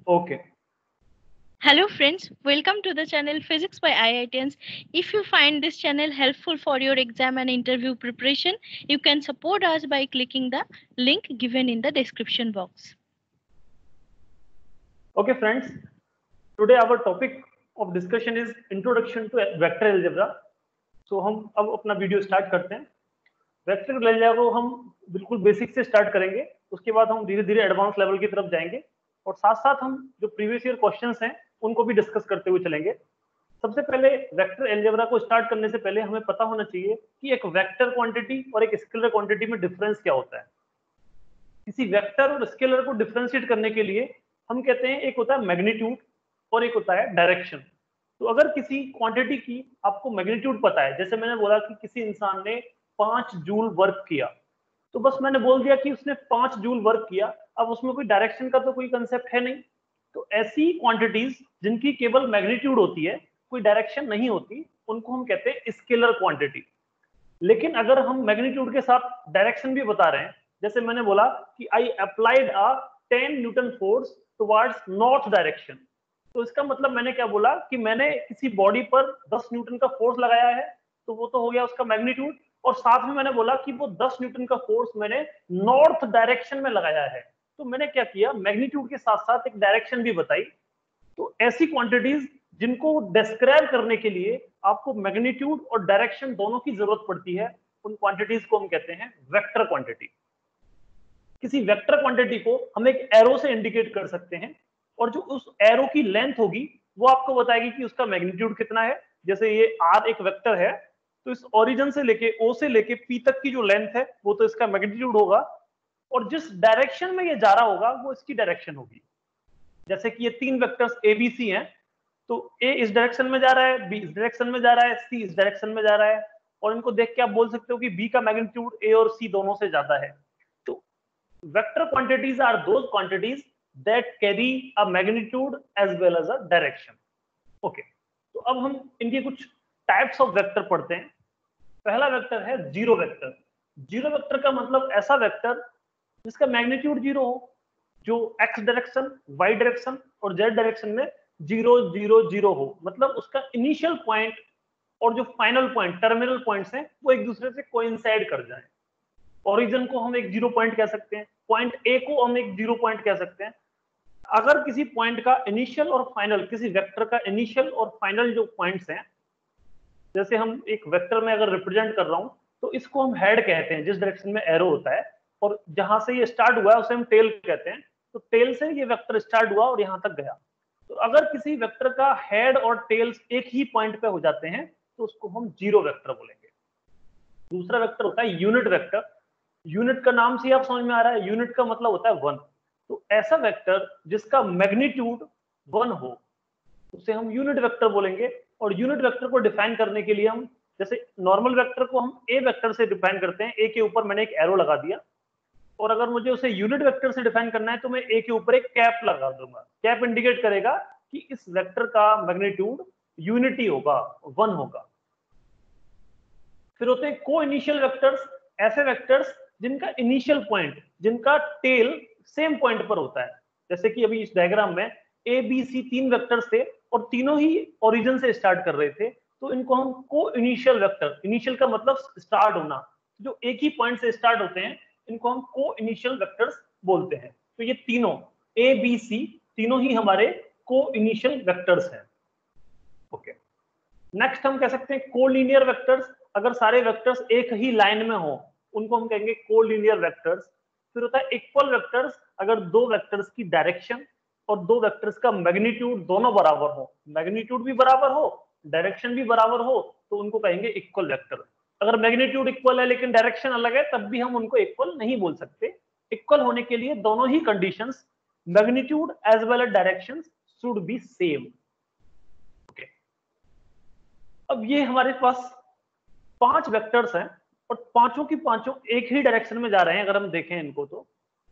Okay. Hello friends, welcome to the channel Physics by IITians. If you find this channel helpful for your exam and interview preparation, you can support us by clicking the link given in the description box. Okay, friends. Today our topic of discussion is introduction to vector algebra. So हम अब अपना video start करते हैं। Vector algebra को हम बिल्कुल basic से start करेंगे, उसके बाद हम धीरे धीरे एडवांस लेवल की तरफ जाएंगे और साथ साथ हम जो प्रीवियस ईयर क्वेश्चंस हैं उनको भी डिस्कस करते हुए चलेंगे। सबसे पहले वेक्टर अलजेब्रा को स्टार्ट करने से पहले हमें पता होना चाहिए कि एक वेक्टर क्वांटिटी और एक स्केलर क्वांटिटी में डिफरेंस क्या होता है। किसी वेक्टर और स्केलर को डिफरेंशिएट करने के लिए हम कहते हैं एक होता है मैग्नीट्यूड और एक होता है डायरेक्शन। तो अगर किसी क्वांटिटी की आपको मैग्नीट्यूड पता है, जैसे मैंने बोला कि किसी इंसान ने 5 जूल वर्क किया, तो बस मैंने बोल दिया कि उसने 5 जूल वर्क किया, अब उसमें कोई डायरेक्शन का तो कोई कंसेप्ट है नहीं। तो ऐसी क्वांटिटीज जिनकी केवल मैग्नीट्यूड होती है, कोई डायरेक्शन नहीं होती, उनको हम कहते हैं स्केलर क्वांटिटी। लेकिन अगर हम मैग्नीट्यूड के साथ डायरेक्शन भी बता रहे हैं, जैसे मैंने बोला कि I applied a 10 Newton force towards north direction, तो इसका मतलब मैंने क्या बोला कि मैंने किसी बॉडी पर 10 न्यूटन का फोर्स लगाया है, तो वो तो हो गया उसका मैग्नीट्यूड। और साथ में मैंने बोला कि वो 10 न्यूटन का फोर्स मैंने नॉर्थ डायरेक्शन में लगाया है, तो मैंने क्या किया, मैग्नीट्यूड के साथ साथ एक डायरेक्शन भी बताई। तो ऐसी क्वांटिटीज जिनको डिस्क्राइब करने के लिए आपको मैग्नीट्यूड और डायरेक्शन दोनों की जरूरत पड़ती है, उन क्वांटिटीज को हम कहते हैं वेक्टर क्वांटिटी। किसी वेक्टर क्वांटिटी को हम एक एरो से इंडिकेट कर सकते हैं और जो उस एरो की लेंथ होगी वो आपको बताएगी कि उसका मैग्नीट्यूड कितना है। जैसे ये आर एक वेक्टर है, तो इस ओरिजिन से लेके ओ से लेके पी तक की जो लेंथ है वो तो इसका मैग्नीट्यूड होगा, और जिस डायरेक्शन में ये जा रहा होगा वो इसकी डायरेक्शन होगी। जैसे कि ये 3 वेक्टर्स ए बी सी हैं, तो ए इस डायरेक्शन में जा रहा है, बी इस डायरेक्शन में जा रहा है, सी इस डायरेक्शन में जा रहा है, और इनको देख के आप बोल सकते हो कि बी का मैग्नीट्यूड ए और सी दोनों से ज्यादा है। तो vector quantities are those quantities that carry a magnitude as well as a direction. Okay, तो अब हम इनके कुछ टाइप्स ऑफ वेक्टर पढ़ते हैं। पहला वेक्टर है जीरो वेक्टर। जीरो वेक्टर का मतलब ऐसा वेक्टर जिसका मैग्नीट्यूड जीरो हो, जो एक्स डायरेक्शन, वाई डायरेक्शन और जेड डायरेक्शन में 0 0 0 हो, मतलब उसका इनिशियल पॉइंट और जो फाइनल पॉइंट, टर्मिनल पॉइंट्स हैं, वो एक दूसरे से कोइंसाइड कर जाएं। ओरिजिन को हम एक जीरो पॉइंट कह सकते हैं, पॉइंट ए को हम एक जीरो पॉइंट कह सकते हैं। अगर किसी पॉइंट का इनिशियल और फाइनल, किसी वेक्टर का इनिशियल और फाइनल जो पॉइंट्स हैं, जैसे हम एक वेक्टर में अगर रिप्रेजेंट कर रहा हूं, तो इसको हम हेड कहते हैं जिस डायरेक्शन में एरो होता है, और जहां से ये स्टार्ट हुआ है उसे हम टेल कहते हैं। तो टेल से ये वेक्टर स्टार्ट हुआ और यहां तक गया। तो अगर किसी वेक्टर का हेड और टेल्स एक ही पॉइंट पे हो जाते हैं तो उसको हम जीरो वेक्टर बोलेंगे। दूसरा वेक्टर होता है यूनिट वेक्टर। यूनिट का नाम से ही आप समझ में आ रहा है, यूनिट का मतलब होता है 1। तो ऐसा वेक्टर जिसका मैग्नीट्यूड 1 हो उसे हम यूनिट वेक्टर बोलेंगे। और यूनिट वेक्टर को डिफाइन करने के लिए हम, जैसे नॉर्मल वेक्टर को हम ए वेक्टर से डिफाइन करते हैं, ए के ऊपर मैंने एक एरो लगा दिया, और अगर मुझे उसे यूनिट वेक्टर से डिफाइन करना है तो मैं ए के ऊपर एक कैप लगा दूंगा। कैप इंडिकेट करेगा कि इस वेक्टर का मैग्नीट्यूड यूनिटी होगा, 1 होगा। फिर होते हैं को इनिशियल वेक्टर्स। ऐसे वेक्टर्स जिनका इनिशियल पॉइंट, जिनका टेल सेम पॉइंट पर होता है। जैसे कि अभी इस डायग्राम में ए बी सी 3 वेक्टर्स थे और तीनों ही ओरिजिन से स्टार्ट कर रहे थे, तो इनको हम को इनिशियल वेक्टर, इनिशियल का मतलब स्टार्ट होना, जो एक ही पॉइंट से स्टार्ट होते हैं, इनको हम को इनिशियल वेक्टर्स बोलते हैं। तो ये तीनों ए बी सी तीनों ही हमारे को इनिशियल वेक्टर्स हैं। ओके, नेक्स्ट हम कह सकते हैं कोलिनियर वेक्टर्स। अगर सारे वेक्टर्स एक ही लाइन में हो उनको हम कहेंगे कोलिनियर वेक्टर्स। फिर होता है इक्वल वेक्टर्स। अगर दो वेक्टर्स की डायरेक्शन और दो वेक्टर्स का मैग्नीट्यूड दोनों बराबर हो, मैग्नीट्यूड भी बराबर हो, डायरेक्शन भी बराबर हो, तो उनको कहेंगे इक्वल वेक्टर। अगर मैग्नीट्यूड इक्वल है लेकिन डायरेक्शन अलग है, तब भी हम उनको इक्वल नहीं बोल सकते। इक्वल होने के लिए दोनों ही conditions, magnitude as well as direction, should be same. अब ये हमारे पास 5 वेक्टर्स हैं और पांचों की पांचों एक ही डायरेक्शन में जा रहे हैं अगर हम देखें इनको तो।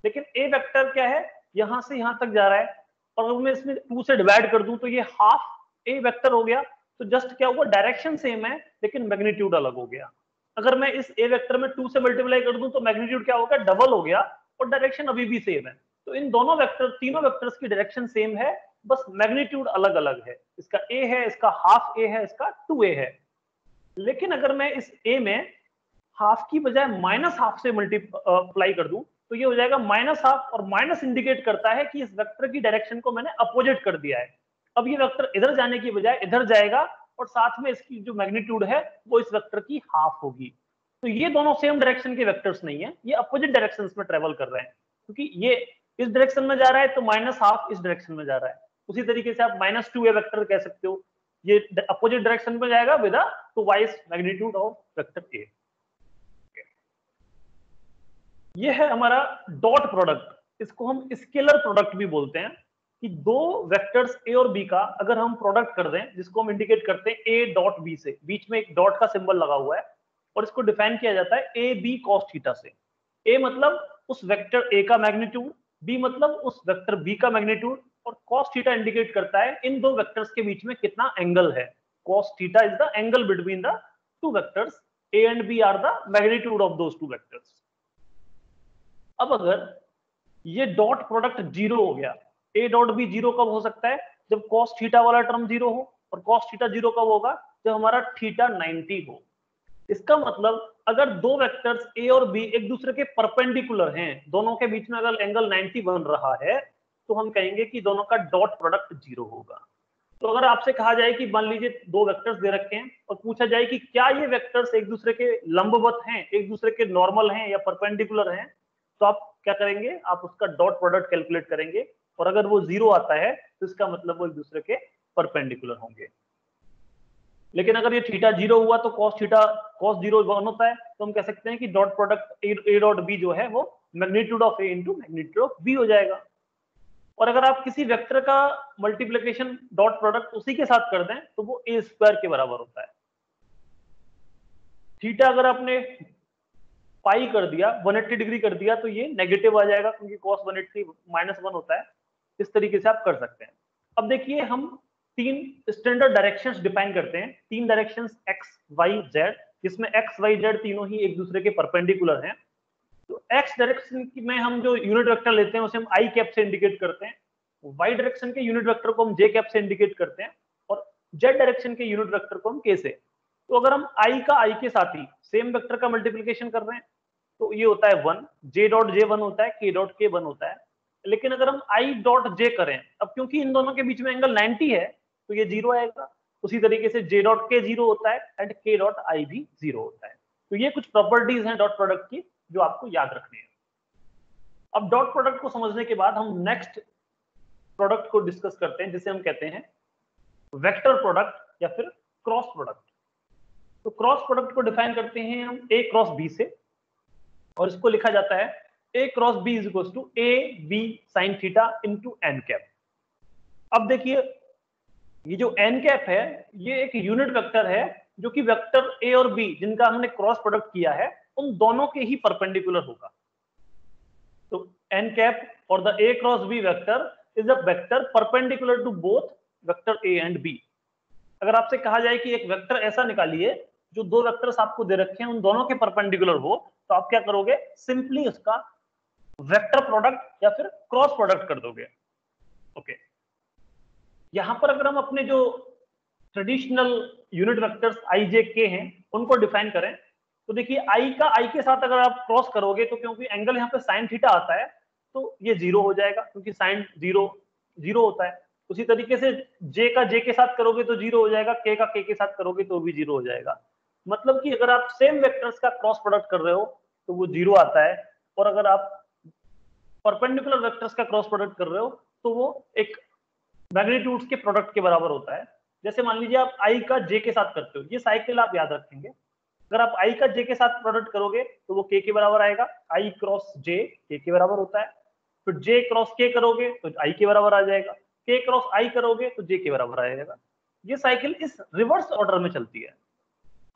लेकिन ए वेक्टर क्या है, यहां से यहां तक जा रहा है, और अगर मैं इसमें 2 से डिवाइड कर दूं तो ये हाफ ए वेक्टर हो गया। तो जस्ट क्या हुआ, डायरेक्शन सेम है लेकिन मैग्नीट्यूड अलग हो गया। अगर मैं इस ए वेक्टर में 2 से मल्टीप्लाई कर दूं तो मैग्नीट्यूड क्या होगा, डबल हो गया, और डायरेक्शन अभी भी सेम है। तो इन दोनों वेक्टर, तीनों वेक्टर्स की डायरेक्शन सेम है, बस मैग्नीट्यूड अलग अलग है। इसका a है, इसका हाफ a है, इसका 2a है। लेकिन अगर मैं इस a में हाफ की बजाय माइनस हाफ से मल्टीप्लाई कर दूं तो ये हो जाएगा माइनस हाफ, और माइनस इंडिकेट करता है कि इस वेक्टर की डायरेक्शन को मैंने अपोजिट कर दिया है। अब ये वेक्टर इधर जाने की बजाय इधर जाएगा, और साथ में इसकी जो मैग्नीट्यूड है वो इस वेक्टर की हाफ होगी। तो ये दोनों सेम डायरेक्शन के वेक्टर्स नहीं है, ये अपोजिट डायरेक्शंस में ट्रेवल कर रहे हैं, क्योंकि ये इस डायरेक्शन में जा रहा है तो माइनस हाफ इस डायरेक्शन में जा रहा है। उसी तरीके से आप माइनस 2a वेक्टर कह सकते हो, ये अपोजिट डायरेक्शन में जाएगा with a twice magnitude of vector a। ये है हमारा डॉट प्रोडक्ट, इसको हम स्केलर प्रोडक्ट भी बोलते हैं, कि दो वेक्टर्स a और b का अगर हम प्रोडक्ट कर दें, जिसको हम इंडिकेट करते हैं a डॉट b से, बीच में एक डॉट का सिंबल लगा हुआ है, और इसको डिफाइन किया जाता है a b cos थीटा से। a मतलब उस वेक्टर a का मैग्नीट्यूड, b मतलब उस वेक्टर b का मैग्नीट्यूड, और cos थीटा इंडिकेट करता है इन दो वेक्टर्स के बीच में कितना एंगल है। cos theta is the angle between the two vectors, a and b are the magnitude of those two vectors. अब अगर ये डॉट प्रोडक्ट जीरो हो गया, a डॉट बी जीरो कब हो सकता है? जब cos थीटा वाला टर्म जीरो हो, और cos थीटा जीरो कब होगा? जब हमारा थीटा 90 हो। इसका मतलब अगर दो वेक्टर्स a और b एक दूसरे के परपेंडिकुलर हैं, दोनों के बीच में अगर एंगल 90 बन रहा है, तो हम कहेंगे कि दोनों का डॉट प्रोडक्ट जीरो होगा। तो अगर आपसे कहा जाए कि मान लीजिए दो वेक्टर्स दे रखे हैं और पूछा जाए कि क्या ये वेक्टर्स एक दूसरे के लंबवत हैं, एक दूसरे के नॉर्मल हैं या परपेंडिकुलर हैं, तो आप क्या करेंगे? आप उसका डॉट प्रोडक्ट कैलकुलेट करेंगे, और अगर वो जीरो आता है तो इसका मतलब वो एक दूसरे के परपेंडिकुलर होंगे। लेकिन अगर ये थीटा जीरो हुआ तो cos जीरो 1 होता है, तो हम कह सकते हैं कि dot product a dot b जो है वो magnitude of a into magnitude of b हो जाएगा। और अगर आप किसी वेक्टर का मल्टीप्लिकेशन डॉट प्रोडक्ट उसी के साथ कर दें तो वो a स्क्वायर के बराबर होता है। थीटा अगर आपने पाई कर दिया, 180 डिग्री कर दिया, तो ये नेगेटिव आ जाएगा, क्योंकि cos 180 -1 होता है। इस तरीके से आप कर सकते हैं। अब देखिए, हम तीन स्टैंडर्ड डायरेक्शंस डिफाइन करते हैं, तीन डायरेक्शंस x y z, जिसमें x y z तीनों ही एक दूसरे के परपेंडिकुलर हैं। तो x डायरेक्शन में हम जो यूनिट वेक्टर लेते हैं उसे हम i कैप से इंडिकेट करते हैं, y डायरेक्शन के यूनिट वेक्टर को हम j कैप से इंडिकेट करते हैं, और z डायरेक्शन के यूनिट वेक्टर को हम k से। तो अगर हम i का i के साथ ही सेम वेक्टर का मल्टीप्लिकेशन कर रहे हैं तो ये होता है 1, j डॉट j 1 होता है, k डॉट k 1 होता है। लेकिन अगर हम i डॉट j करें, अब क्योंकि इन दोनों के बीच में एंगल 90 है तो ये जीरो आएगा। उसी तरीके से j डॉट k जीरो होता है एंड k डॉट i भी जीरो होता है। तो ये कुछ प्रॉपर्टीज हैं डॉट प्रोडक्ट की जो आपको याद रखनी है। अब डॉट प्रोडक्ट को समझने के बाद हम नेक्स्ट प्रोडक्ट को डिस्कस करते हैं, जिसे हम कहते हैं वेक्टर प्रोडक्ट या फिर क्रॉस प्रोडक्ट। तो क्रॉस प्रोडक्ट को डिफाइन करते हैं हम a क्रॉस b से, और इसको लिखा जाता है a cross b is equal to a b sine theta into n cap. अब देखिए, ये जो एन कैप है ये एक यूनिट वेक्टर है जो कि वेक्टर a और b जिनका हमने क्रॉस प्रोडक्ट किया है उन दोनों के ही परपेंडिकुलर होगा। तो एन कैप और the a cross b vector is a vector perpendicular to both vector a and b। अगर आपसे कहा जाए कि एक वेक्टर ऐसा निकालिए जो दो वेक्टर्स आपको दे रखे हैं उन दोनों के परपेंडिकुलर हो, तो आप क्या करोगे? सिंपली उसका वेक्टर प्रोडक्ट या फिर क्रॉस प्रोडक्ट कर दोगे। ओके, यहां पर अगर हम अपने जो traditional unit vectors i j k हैं उनको डिफाइन करें, तो देखिए i का i के साथ अगर आप क्रॉस करोगे तो क्योंकि एंगल यहाँ पे साइन थीटा आता है तो ये जीरो हो जाएगा, क्योंकि साइन जीरो जीरो होता है। उसी तरीके से j का j के साथ करोगे तो जीरो हो जाएगा, k का k के साथ करोगे तो भी जीरो हो जाएगा। मतलब कि अगर आप सेम वेक्टर्स का क्रॉस प्रोडक्ट कर रहे हो तो वो जीरो आता है, और अगर आप परपेंडिकुलर वेक्टर्स का क्रॉस प्रोडक्ट कर रहे हो तो वो एक मैग्नीट्यूड्स के प्रोडक्ट के बराबर होता है। जैसे मान लीजिए आप i का j के साथ करते हो, ये साइकिल आप याद रखेंगे। अगर आप i का j के साथ प्रोडक्ट करोगे तो वो k के बराबर आएगा, i क्रॉस j k के बराबर होता है। फिर j क्रॉस k करोगे तो i के बराबर आ जाएगा, k क्रॉस i करोगे तो j के बराबर आ जाएगा। ये साइकिल इस रिवर्स ऑर्डर में चलती है।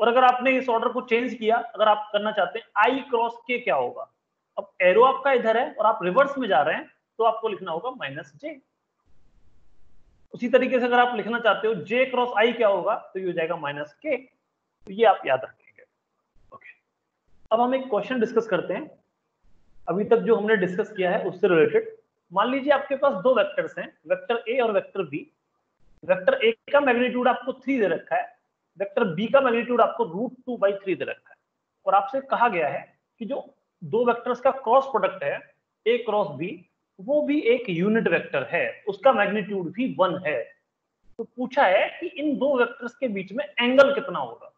और अगर आपने इस ऑर्डर को चेंज किया, अगर आप करना चाहते हैं i क्रॉस k क्या होगा, अब एरो आपका इधर है और आप रिवर्स में जा रहे हैं तो आपको लिखना होगा -j। उसी तरीके से अगर आप लिखना चाहते हो j क्रॉस i क्या होगा, तो ये हो जाएगा -k। तो ये आप याद रखेंगे। ओके, अब हम एक क्वेश्चन डिस्कस करते हैं, अभी तक जो हमने डिस्कस किया है उससे रिलेटेड। मान लीजिए आपके पास दो वेक्टर्स हैं, वेक्टर ए और वेक्टर बी। वेक्टर ए का मैग्नीट्यूड आपको 3 दे रखा है, वेक्टर बी का मैग्नीट्यूड आपको √2/3 दे रखा है, और आपसे कहा गया है कि जो दो वेक्टर्स का क्रॉस प्रोडक्ट है ए क्रॉस बी, वो भी एक यूनिट वेक्टर है, उसका मैग्नीट्यूड भी 1 है। तो पूछा है कि इन दो वेक्टर्स के बीच में एंगल कितना होगा,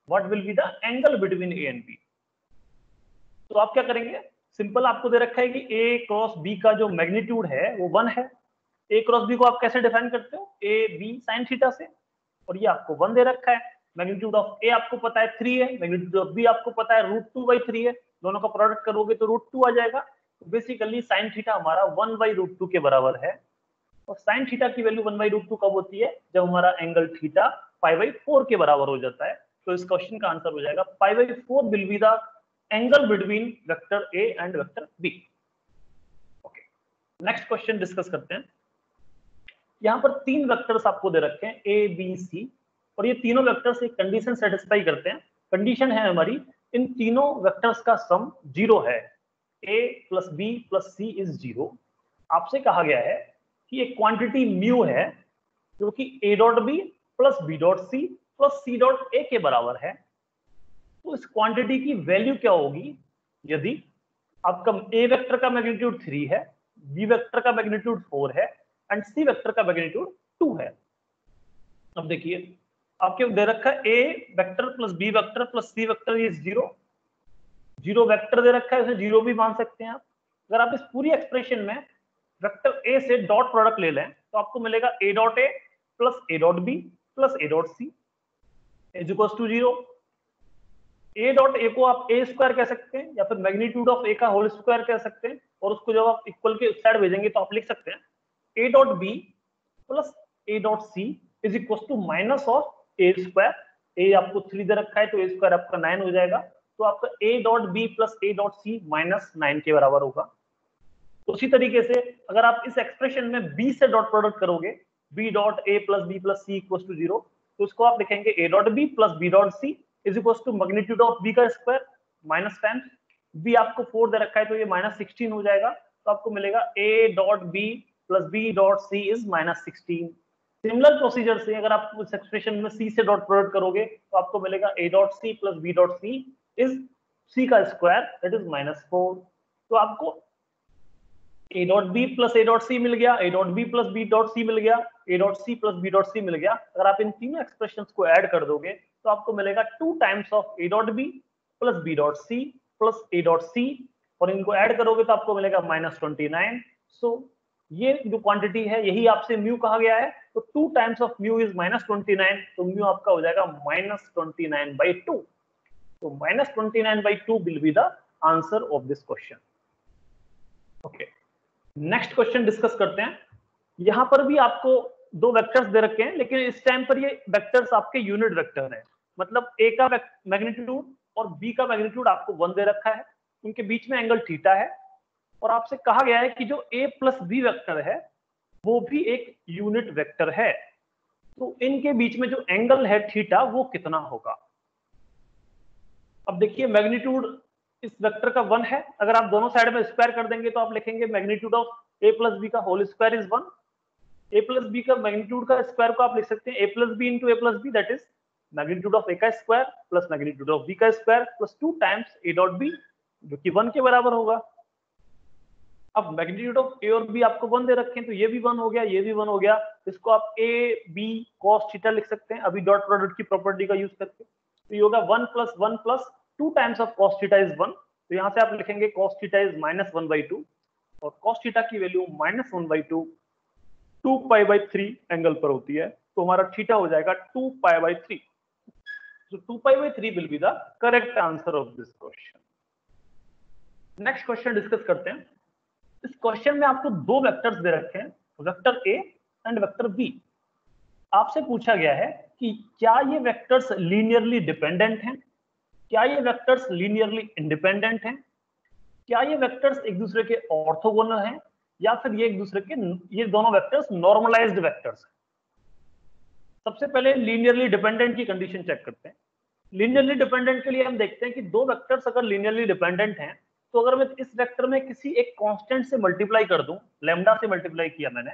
what will be the angle between A and B. तो आप क्या करेंगे, सिंपल आपको दे रखा है कि ए क्रॉस बी का जो मैग्नीट्यूड है वो 1 है। ए क्रॉस बी को आप कैसे डिफाइन करते हो, ए बी साइन थीटा से, और ये आपको 1 दे रखा है। मैग्नीट्यूड ऑफ ए आपको पता है 3 है, मैग्नीट्यूड ऑफ बी आपको पता है √2/3 है, दोनों का प्रोडक्ट करोगे तो √2 आ जाएगा। तो बेसिकली साइन थीटा हमारा 1/√2 के बराबर है, और साइन थीटा की वैल्यू 1/√2 कब होती है, जब हमारा एंगल थीटा π/4 के बराबर हो जाता है। तो इस क्वेश्चन का आंसर हो जाएगा π/4 will be the angle between vector A and vector B. Okay, next question discuss करते हैं। यहाँ पर 3 वेक्टर्स आपको दे रखे हैं ए बी सी, और ये तीनों वेक्टर्स एक कंडीशन सेटिस्फाई करते हैं। कंडीशन है हमारी, इन तीनों वेक्टर्स का सम 0 है, a + b + c इज 0। आपसे कहा गया है कि एक क्वांटिटी म्यू है जो कि a.b + b.c + c.a के बराबर है। तो इस क्वांटिटी की वैल्यू क्या होगी यदि आपका ए वेक्टर का मैग्नीट्यूड 3 है, बी वेक्टर का मैग्नीट्यूड 4 है एंड सी वेक्टर का मैग्नीट्यूड 2 है। अब देखिए आपके दे रखा है A vector + B vector + C vector is 0। 0 vector दे रखा है, उसे 0 भी मान सकते हैं आप। अगर आप इस पूरी एक्सप्रेशन में वेक्टर ए से डॉट प्रोडक्ट ले लें तो आपको मिलेगा a.a + a.b + a.c is equal to 0। a.a को आप a² कह सकते हैं, या फिर मैग्नीट्यूड ऑफ a का होल स्क्वायर कह सकते हैं, और उसको जब आप इक्वल के साइड भेजेंगे तो आप लिख सकते हैं a.b + a.c is equal to minus of a²। a आपको 3 दे रखा है तो a² आपका 9 हो जाएगा, तो आपका a.b + a.c -9 के बराबर होगा। उसी तरीके से अगर आप इस एक्सप्रेशन में b से डॉट प्रोडक्ट करोगे, b.a + b + c equal to 0, तो उसको आप लिखेंगे a.b + b.c is equal to magnitude of b का स्क्वायर माइनस टाइम्स b आपको 4 दे रखा है तो ये -16 हो जाएगा, तो आपको मिलेगा a.b + b.c is -16। Similar procedure से अगर आप इस एक्सप्रेशन में c से डॉट प्रोडक्ट करोगे तो आपको मिलेगा a.c + b.c इज c का स्क्वायर दैट इज -4। तो आपको a.b + a.c मिल गया, a.b + b.c मिल गया, a.c + b.c मिल गया। अगर आप इन तीनों एक्सप्रेशंस को ऐड कर दोगे तो आपको मिलेगा 2 times of a.b + b.c + a.c, और इनको ऐड करोगे तो आपको मिलेगा -29। सो ये जो क्वांटिटी है यही आपसे म्यू कहा गया है, तो 2 टाइम्स ऑफ म्यू इज -29, तो म्यू आपका हो जाएगा -29/2। तो -29/2 will be the answer of this question. Okay, next question discuss करते हैं। यहां पर भी आपको दो वेक्टर्स दे रखे हैं, लेकिन इस टाइम पर ये वेक्टर्स आपके यूनिट वेक्टर हैं, मतलब ए का मैग्नीट्यूड और बी का मैग्नीट्यूड आपको 1 दे रखा है, उनके बीच में एंगल थीटा है, और आपसे कहा गया है कि जो a + b वेक्टर है वो भी एक यूनिट वेक्टर है, तो इनके बीच में जो एंगल है थीटा वो कितना होगा। अब देखिए मैग्नीट्यूड इस वेक्टर का 1 है, अगर आप दोनों साइड में स्क्वायर कर देंगे तो आप लिखेंगे मैग्नीट्यूड ऑफ a + b का whole square is 1। a + b का मैग्नीट्यूड का स्क्वायर को आप लिख सकते हैं a + b × a + b, that is magnitude of a का square plus magnitude of b का स्क्वायर प्लस 2 टाइम्स a.b जो कि 1 के बराबर होगा। अब मैग्नीट्यूड ऑफ a और b आपको 1 दे रखे हैं तो ये भी 1 हो गया, ये भी 1 हो गया, इसको आप a b cos थीटा लिख सकते हैं अभी डॉट प्रोडक्ट की प्रॉपर्टी का यूज करके। तो ये होगा 1 + 1 + 2 times of cos theta is 1, तो यहां से आप लिखेंगे cos थीटा इज -1/2, और cos थीटा की वैल्यू -1/2 2π/3 एंगल पर होती है, तो हमारा थीटा हो जाएगा 2π/3। So 2π/3 will be the correct answer of this question. Next question discuss करते हैं। इस क्वेश्चन में आपको दो वेक्टर्स दे रखे हैं, vector A and vector B. आपसे पूछा गया है कि क्या ये वेक्टर्स लीनियरली डिपेंडेंट हैं, क्या ये वेक्टर्स लीनियरली इंडिपेंडेंट हैं, क्या ये वेक्टर्स एक दूसरे के ऑर्थोगोनल हैं, या फिर ये एक दूसरे के, ये दोनों वेक्टर्स नॉर्मलाइज्ड वेक्टर्स हैं। सबसे पहले लीनियरली डिपेंडेंट की कंडीशन चेक करते हैं। लीनियरली डिपेंडेंट के लिए हम देखते हैं कि दो वेक्टर्स अगर लीनियरली डिपेंडेंट हैं तो अगर मैं इस वेक्टर में किसी एक कांस्टेंट से मल्टीप्लाई कर दूं, लैम्डा से मल्टीप्लाई किया मैंने,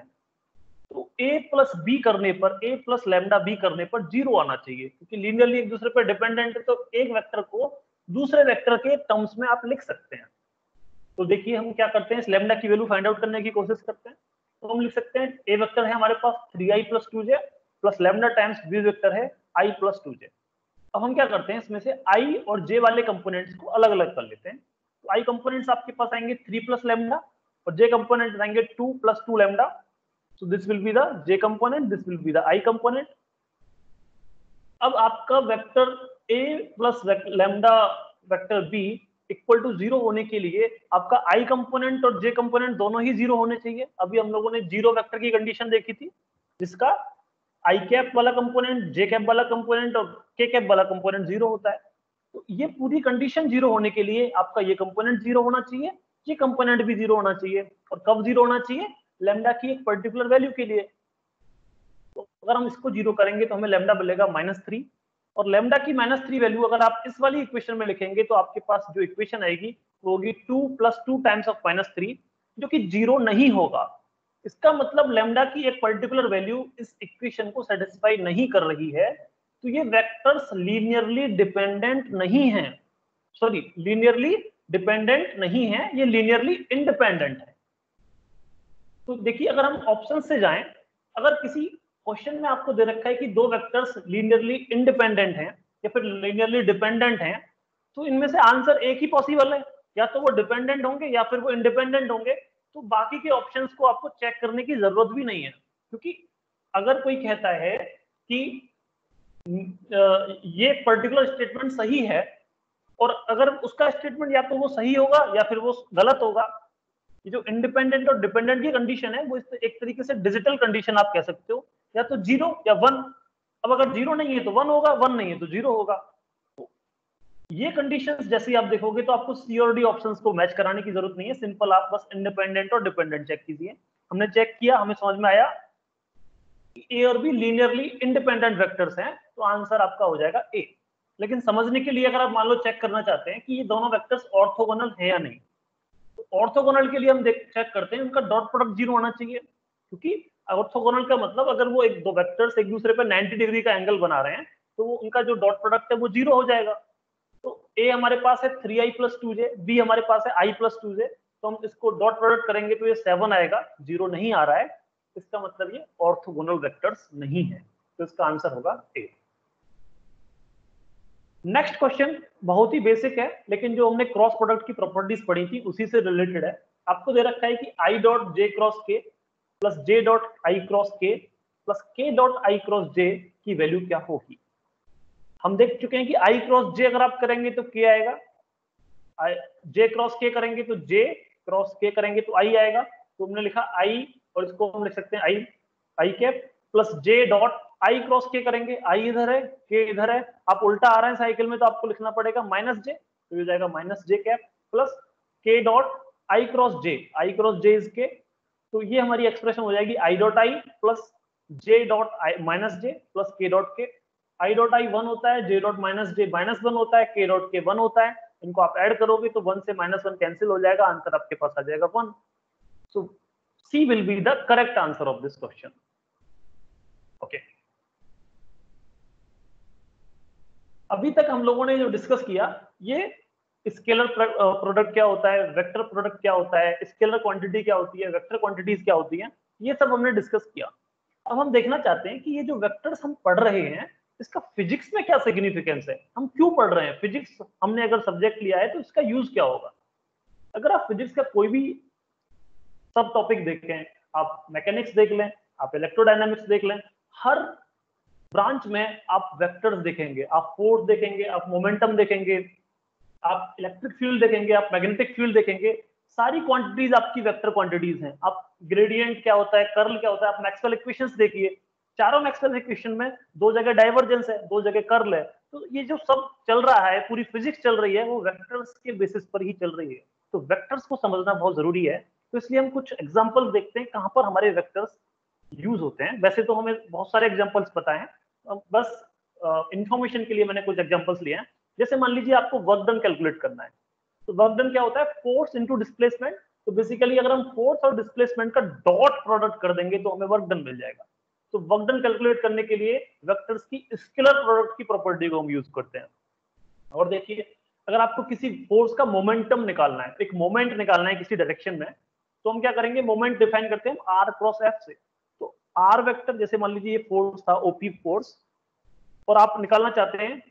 तो a प्लस बी करने पर, a प्लस लैम्डा बी करने पर 0 आना चाहिए, क्योंकि लीनियरली एक दूसरे पर डिपेंडेंट है, तो एक वेक्टर को दूसरे वेक्टर के टर्म्स में आप लिख सकते हैं। तो देखिए हम क्या करते हैं, इस लैम्डा की वैल्यू फाइंड आउट करने की कोशिश करते हैं। तो हम लिख सकते हैं a वेक्टर है हमारे पास 3i plus 2j plus lambda times b vector है i प्लस 2j। अब हम क्या करते हैं, इसमें से i और j वाले कंपोनेंट्स को अलग अलग कर लेते हैं। तो i कंपोनेंट्स आपके पास आएंगे 3 प्लस लैम्डा और j कंपोनेंट्स आएंगे 2 plus 2 lambda. So this will be the j component, this will be the I component. अब आपका vector a plus lambda vector b equal to 0 होने के लिए आपका I कंपोनेंट और j कंपोनेंट दोनों ही 0 होने चाहिए। अभी हम लोगों ने 0 वेक्टर की कंडीशन देखी थी, जिसका I कैप वाला कंपोनेंट, j कैप वाला कंपोनेंट और k कैप वाला कंपोनेंट 0 होता है। तो ये पूरी कंडीशन 0 होने के लिए आपका ये कंपोनेंट 0 होना चाहिए, ये कंपोनेंट भी 0 होना चाहिए। और कब 0 होना चाहिए, लैम्डा की एक पर्टिकुलर वैल्यू के लिए। तो अगर हम इसको 0 करेंगे तो हमें लैम्डा मिलेगा -3, और लैम्डा की -3 वैल्यू अगर आप इस वाली इक्वेशन में लिखेंगे तो आपके पास जो इक्वेशन आएगी वो होगी 2 प्लस 2 टाइम्स ऑफ -3, जो कि 0 नहीं होगा। इसका मतलब लैम्डा की एक पर्टिकुलर वैल्यू इस इक्वेशन को सेटिस्फाई नहीं कर रही है, तो ये वेक्टर्स लीनियरली डिपेंडेंट नहीं है, सॉरी लीनियरली डिपेंडेंट नहीं है, ये लीनियरली इंडिपेंडेंट है। तो देखिए अगर हम ऑप्शन से जाएं, अगर किसी क्वेश्चन में आपको दे रखा है कि दो वेक्टर्स लीनियरली इंडिपेंडेंट हैं या फिर लीनियरली डिपेंडेंट हैं, तो इनमें से आंसर एक ही पॉसिबल है, या तो वो डिपेंडेंट होंगे या फिर वो इंडिपेंडेंट होंगे। तो बाकी के ऑप्शंस को आपको चेक करने की जरूरत भी नहीं है, क्योंकि अगर कोई कहता है कि ये पर्टिकुलर स्टेटमेंट सही है, और अगर उसका स्टेटमेंट या तो वो सही होगा या फिर वो गलत होगा। ये जो इंडिपेंडेंट और डिपेंडेंट की कंडीशन है वो एक तरीके से डिजिटल कंडीशन आप कह सकते हो, या तो 0 या 1। अब अगर 0 नहीं है तो 1 होगा, 1 नहीं है तो 0 होगा। तो ये कंडीशंस जैसे आप देखोगे तो आपको सी और डी ऑप्शंस को मैच कराने की जरूरत नहीं है, सिंपल आप बस इंडिपेंडेंट और डिपेंडेंट चेक कीजिए। हमने चेक किया, हमें समझ में आया ए और बी लीनियरली इंडिपेंडेंट वेक्टर्स हैं, तो आंसर आपका हो जाएगा ए। लेकिन समझने के लिए अगर आप मान लो चेक करना चाहते हैं कि ये दोनों वेक्टर्स ऑर्थोगोनल है या नहीं, तो ऑर्थोगोनल के लिए हम चेक करते हैं उनका डॉट प्रोडक्ट 0 होना चाहिए, क्योंकि ऑर्थोगोनल का मतलब अगर वो एक दो वेक्टर्स एक दूसरे पर 90 डिग्री का एंगल बना रहे हैं तो वो उनका जो डॉट प्रोडक्ट है वो 0 हो जाएगा। तो ए हमारे पास है 3i प्लस 2j, बी हमारे पास है i प्लस 2j, तो हम इसको डॉट प्रोडक्ट करेंगे तो ये 7 आएगा, 0 नहीं आ रहा है, इसका मतलब ये ऑर्थोगोनल वेक्टर्स नहीं है, तो इसका आंसर होगा ए। नेक्स्ट क्वेश्चन बहुत ही बेसिक है, लेकिन जो हमने क्रॉस प्रोडक्ट की प्रॉपर्टीज पढ़ी थी उसी से रिलेटेड है। आपको दे रखा है कि i dot j cross k plus j dot i cross k plus k dot i cross j की वैल्यू क्या होगी। हम देख चुके हैं कि i क्रॉस j अगर आप करेंगे तो k आएगा, j क्रॉस k करेंगे तो j क्रॉस k करेंगे तो i आएगा। तो हमने लिखा i, और इसको हम लिख सकते हैं i cap plus j dot i cross k करेंगे, i इधर है k इधर है, आप उल्टा आ रहे हैं साइकिल में तो आपको लिखना पड़ेगा माइनस j, तो ये जाएगा minus j cap plus k dot i cross j is k। तो ये हमारी एक्सप्रेशन हो जाएगी i dot i plus j dot i minus j plus k dot k। i dot i 1 होता है, j dot minus j minus 1 होता है, k dot k 1 होता है। इनको आप ऐड करोगे तो 1 से -1 कैंसिल हो जाएगा, आंसर आपके पास आ जाएगा 1। सो C will be the correct answer of this question. Okay. अभी तक हम लोगों ने जो डिस्कस किया, ये स्केलर प्रोडक्ट क्या होता है, वेक्टर प्रोडक्ट क्या होता है, स्केलर क्वांटिटी क्या होती है, वेक्टर क्वांटिटीज क्या होती हैं, ये सब हमने डिस्कस किया। अब हम देखना चाहते हैं कि ये जो वेक्टर्स हम पढ़ रहे हैं इसका फिजिक्स में क्या सिग्निफिकेंस है, हम क्यों पढ़ रहे हैं, फिजिक्स हमने अगर सब्जेक्ट लिया है तो इसका यूज क्या होगा। अगर आप फिजिक्स का कोई भी सब टॉपिक देखें, आप मैकेनिक्स देख लें, आप इलेक्ट्रोडायनामिक्स देख लें, हर ब्रांच में आप वेक्टर्स देखेंगे, आप फोर्स देखेंगे, आप मोमेंटम देखेंगे, आप इलेक्ट्रिक फील्ड देखेंगे, आप मैग्नेटिक फील्ड देखेंगे, सारी क्वांटिटीज आपकी वेक्टर क्वांटिटीज हैं। आप ग्रेडियंट क्या होता है, कर्ल क्या होता है, आप मैक्सवेल इक्वेशंस देखिए, चारों मैक्सवेल इक्वेशन में दो जगह डाइवर्जेंस है, दो जगह कर्ल है। तो ये जो सब चल रहा है, पूरी फिजिक्स चल रही है, वो वेक्टर्स के बेसिस पर ही चल रही है। तो वेक्टर्स को समझना बहुत जरूरी है। तो इसलिए हम कुछ एग्जाम्पल देखते हैं कहां पर हमारे वेक्टर्स यूज होते हैं। वैसे तो हमें बहुत सारे एग्जाम्पल्स पता है, बस इंफॉर्मेशन के लिए मैंने कुछ एग्जाम्पल्स लिए हैं। जैसे मान लीजिए आपको वर्क डन कैलकुलेट करना है, तो वर्क डन क्या होता है, फोर्स इनटू डिस्प्लेसमेंट। तो बेसिकली अगर हम फोर्स और डिस्प्लेसमेंट का डॉट प्रोडक्ट कर देंगे तो हमें वर्क डन मिल जाएगा। तो वर्क डन कैलकुलेट करने के लिए वेक्टर्स की स्केलर प्रोडक्ट की प्रॉपर्टी को हम यूज करते हैं। और देखिए, अगर आपको किसी फोर्स का मोमेंटम निकालना है, एक मोमेंट निकालना है किसी डायरेक्शन में, तो हम क्या करेंगे, मोमेंट डिफाइन करते हैं आर क्रॉस एफ से। तो आर वेक्टर, जैसे मान लीजिए ये फोर्स था, ओपी फोर्स, और आप निकालना चाहते हैं,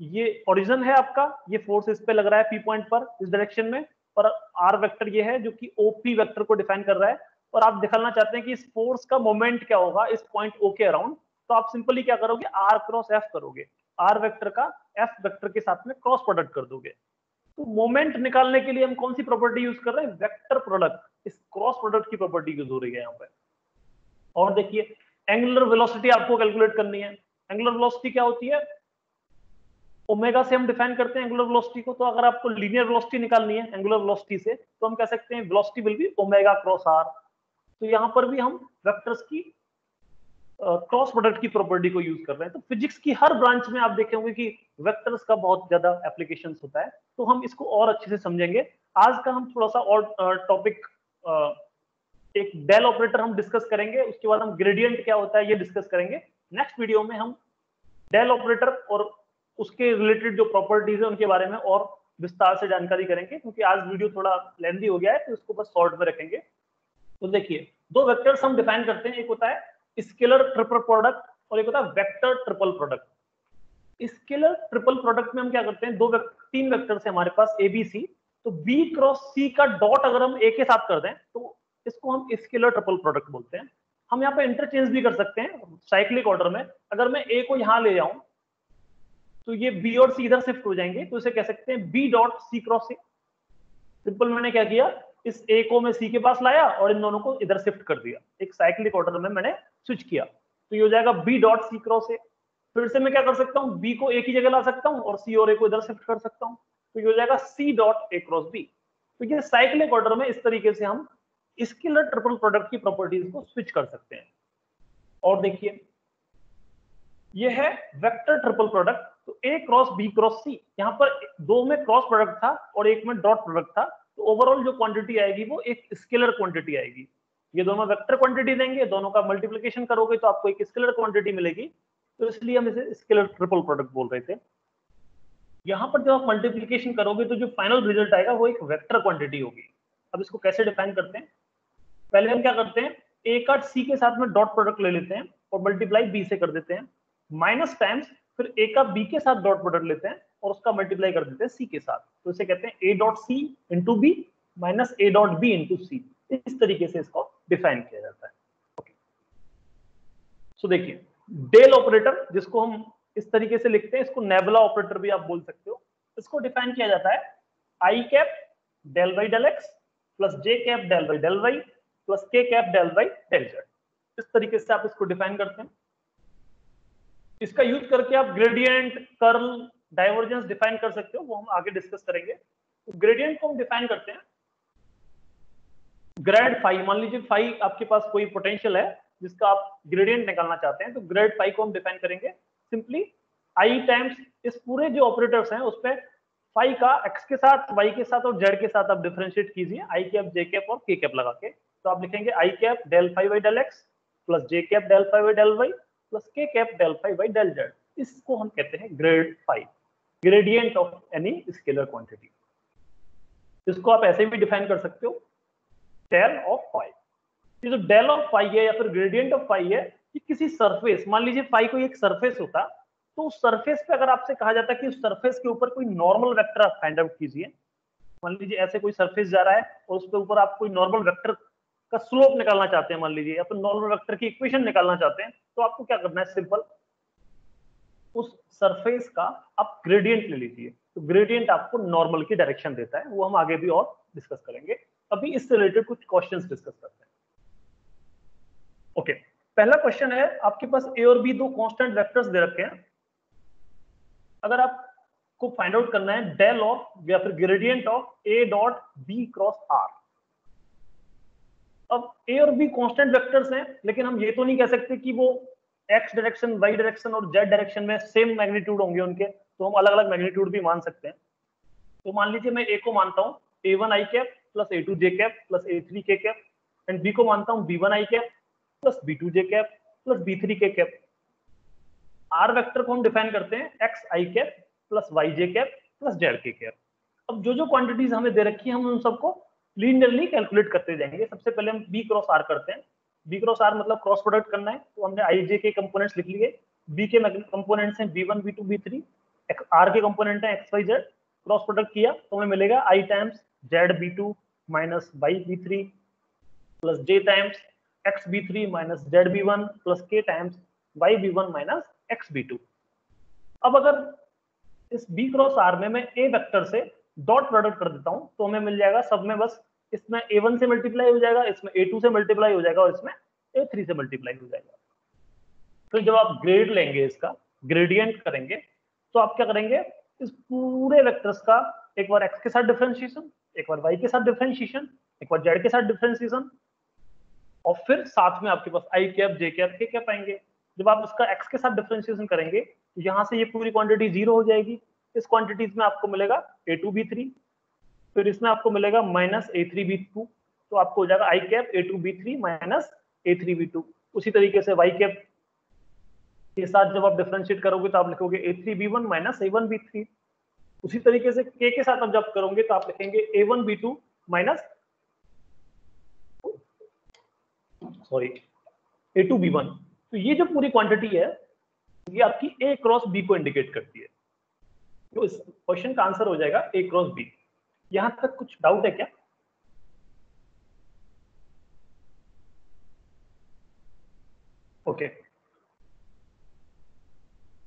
ये ओरिजिन है आपका, ये फोर्स इस पे लग रहा है पी पॉइंट पर इस डायरेक्शन में, और आर वेक्टर ये है जो कि ओपी वेक्टर को डिफाइन कर रहा है, और आप दिखाना चाहते हैं कि इस फोर्स का मोमेंट क्या होगा इस पॉइंट ओ के अराउंड। तो आप सिंपली क्या करोगे, आर क्रॉस एफ करोगे, आर वेक्टर का एफ वेक्टर के साथ में क्रॉस प्रोडक्ट कर दोगे। तो मोमेंट निकालने के लिए हम कौन सी प्रॉपर्टी यूज कर रहे हैं, वेक्टर प्रोडक्ट, इस क्रॉस प्रोडक्ट की प्रॉपर्टी यूज हो रही है यहाँ पे। और देखिए, एंगुलर वेलोसिटी आपको कैलकुलेट करनी है। एंगुलर वेलोसिटी क्या होती है, ओमेगा से हम डिफाइन करते हैं एंगुलर वेलोसिटी को। तो अगर आपको लीनियर वेलोसिटी निकालनी है एंगुलर वेलोसिटी से, तो हम कह सकते हैं velocity will be omega cross R. तो यहाँ पर भी हम वेक्टर्स की क्रॉस प्रोडक्ट की प्रॉपर्टी को यूज कर रहे हैं। तो फिजिक्स की हर ब्रांच में आप देखेंगे कि वेक्टर्स का बहुत ज्यादा एप्लीकेशंस होता है। तो हम इसको और अच्छे से समझेंगे। आज का हम थोड़ा सा और टॉपिक, एक डेल ऑपरेटर हम डिस्कस करेंगे, उसके बाद हम ग्रेडियंट क्या होता है ये डिस्कस करेंगे। नेक्स्ट वीडियो में हम डेल ऑपरेटर और उसके रिलेटेड जो प्रॉपर्टीज है उनके बारे में और विस्तार से जानकारी करेंगे, क्योंकि आज वीडियो थोड़ा लेंथी हो गया है, तो इसको बस शॉर्ट में रखेंगे। तो देखिए, दो वेक्टर्स हम डिफाइन करते हैं, एक होता है स्केलर ट्रिपल प्रोडक्ट और एक होता है vector triple product. Scalar triple product में हम क्या करते हैं, तीन वेक्टर्स है हमारे पास ए बी सी। तो बी क्रॉस सी का डॉट अगर हम ए के साथ कर दें तो इसको हम स्केलर ट्रिपल प्रोडक्ट बोलते हैं। हम यहाँ पे इंटरचेंज भी कर सकते हैं साइक्लिक ऑर्डर में। अगर मैं ए को यहां ले जाऊं तो ये बी और सी इधर शिफ्ट हो जाएंगे, तो इसे कह सकते हैं B dot C cross A. Simple मैंने क्या किया, इस ए को मैं सी के पास लाया और इन दोनों को इधर शिफ्ट कर दिया, एक साइक्लिक ऑर्डर में मैंने स्विच किया। तो ये हो जाएगा B dot C cross A. फिर से मैं क्या कर सकता हूँ, बी को ए की जगह ला सकता हूँ और सी और ए को इधर शिफ्ट कर सकता हूँ। तो ये हो जाएगा C dot A cross B. तो ये साइक्लिक ऑर्डर में इस तरीके से हम स्केलर ट्रिपल प्रोडक्ट की प्रॉपर्टीज को स्विच कर सकते हैं। और देखिए, ये है वेक्टर ट्रिपल प्रोडक्ट। तो ए क्रॉस बी क्रॉस सी, यहाँ पर दो में क्रॉस प्रोडक्ट था और एक में डॉट प्रोडक्ट था। तो ओवरऑल जो क्वांटिटी आएगी वो एक स्केलर क्वांटिटी आएगी। ये दोनों वेक्टर क्वांटिटी देंगे, दोनों का मल्टीप्लिकेशन करोगे तो आपको एक स्केलर क्वांटिटी मिलेगी। तो इसलिए हम इसे स्केलर ट्रिपल प्रोडक्ट बोल रहे थे। यहाँ पर जब आप मल्टीप्लिकेशन करोगे तो जो फाइनल रिजल्ट आएगा वो एक वेक्टर क्वांटिटी होगी। अब इसको कैसे डिफाइन करते हैं, पहले हम क्या करते हैं, ए का सी के साथ में डॉट प्रोडक्ट ले लेते हैं और मल्टीप्लाई बी से कर देते हैं, माइनस टाइम्स फिर ए का बी के साथ डॉट प्रोडक्ट लेते हैं और उसका मल्टीप्लाई कर देते हैं सी के साथ। तो इसे कहते हैं A dot C into B minus A dot B into C. इस तरीके से इसको डिफाइन किया जाता है। सो देखिए, डेल ऑपरेटर जिसको हम इस तरीके से लिखते हैं, इसको नेबुला ऑपरेटर भी आप बोल सकते हो। इसको डिफाइन किया जाता है i cap del by del x plus j cap del by del y plus k cap del by del z. इस तरीके से आप इसको डिफाइन करते हैं। इसका यूज करके आप ग्रेडियंट, कर्ल, डाइवर्जेंस डिफाइन कर सकते हो, वो हम आगे डिस्कस करेंगे। तो ग्रेडियंट को हम डिफाइन करते हैं ग्रेड फाई। मान लीजिए फाई आपके पास कोई पोटेंशियल है जिसका आप ग्रेडियंट निकालना चाहते हैं, तो ग्रेड फाई को हम डिफाइन करेंगे सिंपली आई टाइम्स इस पूरे जो ऑपरेटर्स हैं उस पर फाई का एक्स के साथ, वाई के साथ और जेड के साथ आप डिफरेंशिएट कीजिए, आई कैप, जे कैप और के कैप लगा के। तो आप लिखेंगे i cap del phi by del x plus j cap del phi by del y plus k cap del phi by del z. इसको हम कहते हैं grad phi, gradient of any scalar quantity. इसको आप ऐसे भी डिफाइन कर सकते हो, डेल ऑफ फाई। ये जो डेल ऑफ फाई है या फिर ग्रेडियंट ऑफ फाई है, ये किसी सरफेस, मान लीजिए फाई कोई एक सरफेस होता, तो उस सरफेस पे अगर आपसे कहा जाता कि उस सरफेस के ऊपर कोई नॉर्मल वेक्टर आप फाइंड आउट कीजिए। मान लीजिए ऐसे कोई सरफेस जा रहा है और उसके ऊपर आप कोई नॉर्मल वेक्टर का स्लोप निकालना चाहते हैं मान लीजिए, या फिर नॉर्मल वेक्टर की इक्वेशन निकालना चाहते हैं, तो आपको क्या करना है, सिंपल उस सरफेस का आप ग्रेडियंट ले लीजिए। तो ग्रेडियंट आपको नॉर्मल की डायरेक्शन देता है, वो हम आगे भी और डिस्कस करेंगे। अभी इससे रिलेटेड कुछ क्वेश्चंस डिस्कस करते हैं। ओके, पहला क्वेश्चन है, आपके पास ए और बी दो कांस्टेंट वेक्टर्स दे रखे हैं। अगर आपको फाइंड आउट करना है डेल ऑफ या फिर gradient of A dot B cross R. अब ए और बी कांस्टेंट वेक्टर्स हैं, लेकिन हम ये तो नहीं कह सकते कि वो एक्स डायरेक्शन, वाई डायरेक्शन और जेड डायरेक्शन में सेम मैग्नीट्यूड होंगे उनके, तो हम अलग अलग मैग्नीट्यूड भी मान सकते हैं। तो मान लीजिए मैं ए को मानता हूँ a1 i cap plus a2 j cap plus a3 k cap, and B को मानता हूँ b1 i cap plus b2 j cap plus b3 k cap. R vector को हम डिफाइन करते हैं x i cap plus y j cap plus z k cap. अब जो जो क्वांटिटीज हमें दे रखी है हम उन सबको लीनियरली कैलकुलेट करते जाएंगे। सबसे पहले हम बी क्रॉस आर करते हैं। बी क्रॉस आर मतलब क्रॉस प्रोडक्ट करना है, तो हमने आई जे के कंपोनेंट्स लिख लिए। बी के कंपोनेंट्स हैं b1 b2 b3, आर के कंपोनेंट है x y z. Cross product किया तो हमें मिलेगा i times z b2 minus y b3 plus j times x b3 minus z b1 plus k times y b1 minus x b2। अब अगर इस b cross r में मैं a vector से डॉट प्रोडक्ट कर देता हूं तो हमें मिल जाएगा सब में बस इसमें a1 से मल्टीप्लाई हो जाएगा, इसमें a2 से मल्टीप्लाई हो जाएगा और इसमें a3 से मल्टीप्लाई हो जाएगा। फिर जब आप ग्रेड लेंगे, इसका ग्रेडियंट करेंगे, तो आप क्या करेंगे, इस पूरे वेक्टर्स का एक बार x के साथ डिफरेंशिएशन, एक बार y के साथ डिफरेंशिएशन, एक बार z के साथ डिफरेंशिएशन, और फिर साथ में आपके पास आई कैप जे कैप के कैप आएंगे। जब आप इसका x के साथ डिफरेंशिएशन करेंगे तो यहाँ से ये पूरी क्वांटिटी जीरो हो जाएगी। इस क्वांटिटीज में आपको मिलेगा a2 b3, फिर इसमें आपको मिलेगा माइनस a3 b2, तो आपको हो जाएगा आई cap a2 b3 minus a3 b2। उसी तरीके से y कैप के साथ जब आप डिफरेंशिएट करोगे तो आप लिखोगे a3 b1 minus a1 b3। उसी तरीके से k के साथ आप जब करोगे तो आप लिखेंगे a1 b2 minus sorry a2 b1। तो ये जो पूरी क्वांटिटी है ये आपकी a क्रॉस b को इंडिकेट करती है। तो इस क्वेश्चन का आंसर हो जाएगा a क्रॉस b। यहां तक कुछ डाउट है क्या? ओके।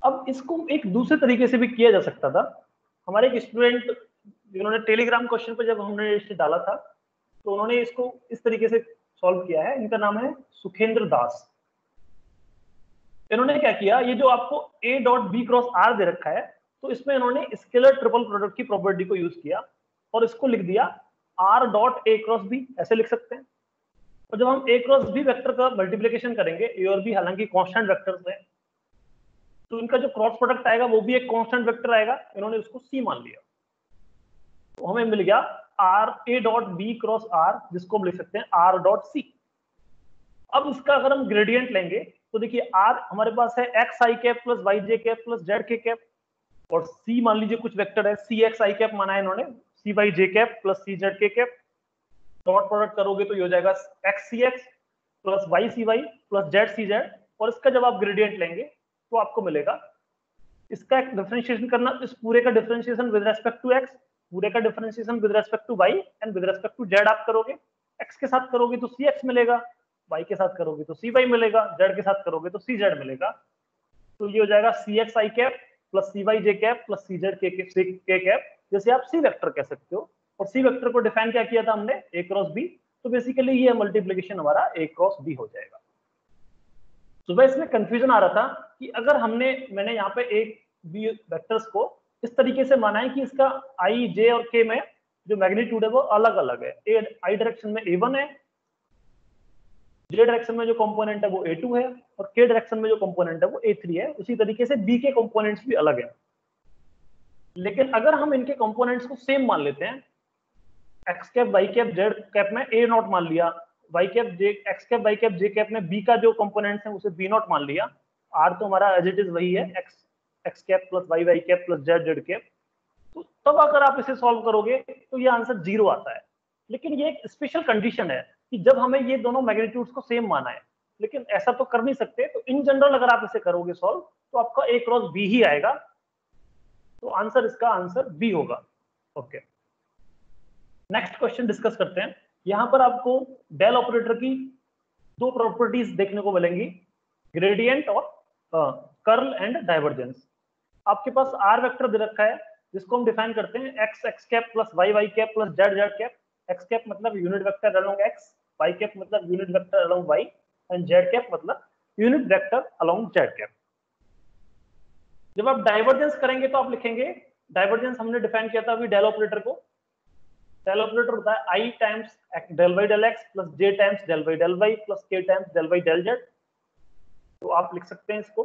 अब इसको एक दूसरे तरीके से भी किया जा सकता था। हमारे एक स्टूडेंट जिन्होंने टेलीग्राम क्वेश्चन पर जब हमने इसे डाला था तो उन्होंने इसको इस तरीके से सॉल्व किया है। इनका नाम है सुखेंद्र दास। इन्होंने क्या किया, ये जो आपको a dot B cross R दे रखा है तो इसमें इन्होंने स्केलर ट्रिपल प्रोडक्ट की प्रॉपर्टी को यूज किया और इसको लिख दिया r dot a cross b, ऐसे लिख सकते हैं। और जब हम a क्रॉस b वेक्टर का मल्टीप्लिकेशन करेंगे, a और b हालांकि कांस्टेंट वेक्टर्स हैं, तो इनका जो क्रॉस प्रोडक्ट आएगा वो भी एक कांस्टेंट वेक्टर आएगा। इन्होंने उसको c मान लिया, तो हमें मिल गया r a dot b cross r, जिसको हम लिख सकते हैं r डॉट c। अब इसका अगर हम ग्रेडियंट लेंगे तो देखिए r हमारे पास है x i cap plus y j cap plus z k cap, और c मान लीजिए कुछ वेक्टर है सी एक्स आई कैप माना है इन्होंने, c y j cap plus c z k cap. Dot product करोगे तो ये हो जाएगा x c x plus y c y plus z c z, और इसका जब आप ग्रेडियंट लेंगे तो आपको मिलेगा, इसका एक डिफरेंशिएशन करना, इस पूरे का differentiation with respect to x, पूरे का differentiation with respect to y and with respect to z आप करोगे। एक्स के साथ करोगे तो सी एक्स मिलेगा, वाई के साथ करोगे तो सी वाई मिलेगा, जेड के साथ करोगे तो सी जेड मिलेगा। तो ये हो जाएगा सी x i cap plus C y j cap plus c z k cap, जैसे आप सी वेक्टर कह सकते हो। और सी वेक्टर को डिफाइन क्या किया था हमने, ए क्रॉस बी। तो बेसिकली ये मल्टीप्लीकेशन हमारा ए क्रॉस बी हो जाएगा। सुबह इसमें कंफ्यूजन आ रहा था कि अगर मैंने यहाँ पे एक बी वेक्टर्स को इस तरीके से माना है कि इसका आई जे और के में जो मैग्नीट्यूड है वो अलग अलग है, ए आई डायरेक्शन में a1 है, जे डायरेक्शन में जो कंपोनेंट है वो a2 है, और के डायरेक्शन में जो कंपोनेंट है वो a3 है। उसी तरीके से b के कंपोनेंट्स भी अलग हैं। लेकिन अगर हम इनके कंपोनेंट्स को सेम मान लेते हैं, x cap y cap z cap में a नॉट मान लिया, y cap j x cap y cap j cap में b का जो कंपोनेंट्स है उसे b नॉट मान लिया, r तो हमारा एज इट इज वही है x cap plus y y cap plus z z cap. तो तब अगर आप इसे सॉल्व करोगे तो ये आंसर 0 आता है। लेकिन ये एक स्पेशल कंडीशन है कि जब हमें ये दोनों मैग्नीट्यूड्स को सेम माना है, लेकिन ऐसा तो कर नहीं सकते। तो इन जनरल अगर आप इसे करोगे सॉल्व तो आपका a क्रॉस b ही आएगा। तो आंसर, इसका आंसर b होगा। ओके, नेक्स्ट क्वेश्चन डिस्कस करते हैं। यहां पर आपको डेल ऑपरेटर की दो प्रॉपर्टीज देखने को मिलेंगी, ग्रेडियंट और कर्ल एंड डाइवर्जेंस। आपके पास आर वेक्टर दे रखा है जिसको हम डिफाइन करते हैं x x cap plus y y cap plus z z cap. X cap मतलब unit vector along x, y cap मतलब unit vector along y, and z cap मतलब unit vector along z cap. जब आप divergence करेंगे तो आप लिखेंगे, divergence हमने डिफाइन किया था अभी डेल ऑपरेटर को। डेल ऑपरेटर होता है i times del y del x plus j times del y del y plus k times del y del z. तो आप लिख सकते हैं इसको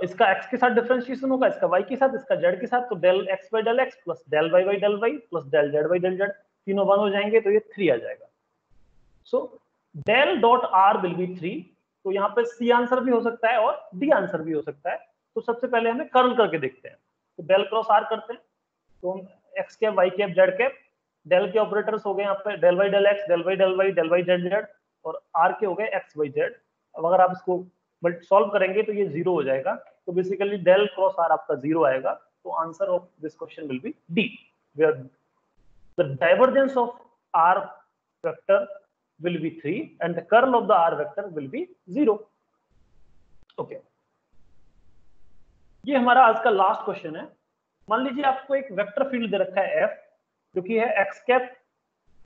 इसका x के साथ डिफरेंशिएशन होगा, इसका y के साथ, इसका z के साथ, तो del x by del x plus del y by del y plus del z by del z, तीनों 1 हो जाएंगे तो ये 3 आ जाएगा। So del dot r will be 3। तो यहाँ पे सी आंसर भी हो सकता है और डी आंसर भी हो सकता है। तो सबसे पहले हमें कर्ल करके देखते हैं। तो डेल क्रॉस r करते हैं, तो हम x cap y cap z cap, del के ऑपरेटर्स हो गए यहाँ पे del y del x, del y del y, del y z z, और r के हो गए x वाई जेड। अब अगर आप इसको बट सॉल्व करेंगे तो ये 0 हो जाएगा। तो बेसिकली डेल क्रॉस r आपका 0 आएगा। तो answer of this question will be D, where the divergence of r vector will be 3 and the curl of the r vector will be 0. Okay. ये हमारा आज का लास्ट क्वेश्चन है। मान लीजिए आपको एक वेक्टर फील्ड दे रखा है f, जो कि है x cap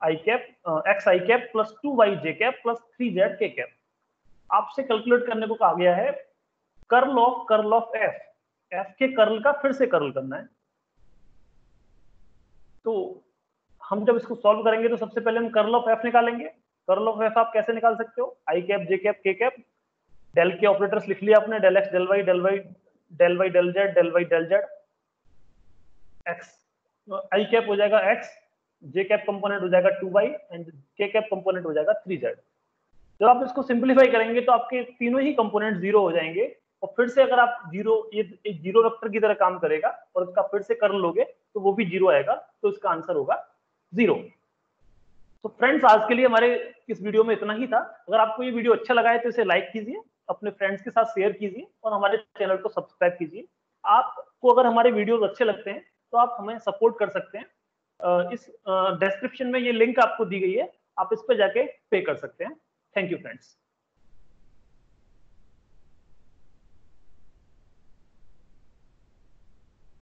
i cap x i cap plus 2y j cap plus 3z k cap. आपसे कैलकुलेट करने को कहा गया है कर्ल ऑफ f, f के कर्ल का फिर से कर्ल करना है। तो हम जब इसको सॉल्व करेंगे तो सबसे पहले हम कर्ल ऑफ f निकालेंगे। कर्ल ऑफ f आप कैसे निकाल सकते हो? i cap j cap k cap, del के ऑपरेटर्स लिख लिया आपने, del x del y del y del y del z del y del z, x i cap हो जाएगा x, j कैप कंपोनेंट हो जाएगा 2y and k cap component हो जाएगा 3z। जब आप इसको सिंपलीफाई करेंगे तो आपके तीनों ही कंपोनेंट 0 हो जाएंगे, और फिर से अगर आप ये जीरो वेक्टर की तरह काम करेगा और इसका फिर से कर्ल लोगे तो वो भी 0 आएगा। तो इसका आंसर होगा 0। तो फ्रेंड्स, आज के लिए हमारे इस वीडियो में इतना ही था। अगर आपको ये वीडियो अच्छा लगा है तो इसे लाइक कीजिए, अपने फ्रेंड्स के साथ शेयर कीजिए और हमारे चैनल को सब्सक्राइब कीजिए। आपको अगर हमारे वीडियोस अच्छे लगते हैं तो आप हमें सपोर्ट कर सकते हैं। इस डिस्क्रिप्शन में ये लिंक आपको दी गई है, आप इस पर जाके पे कर सकते हैं। Thank you friends.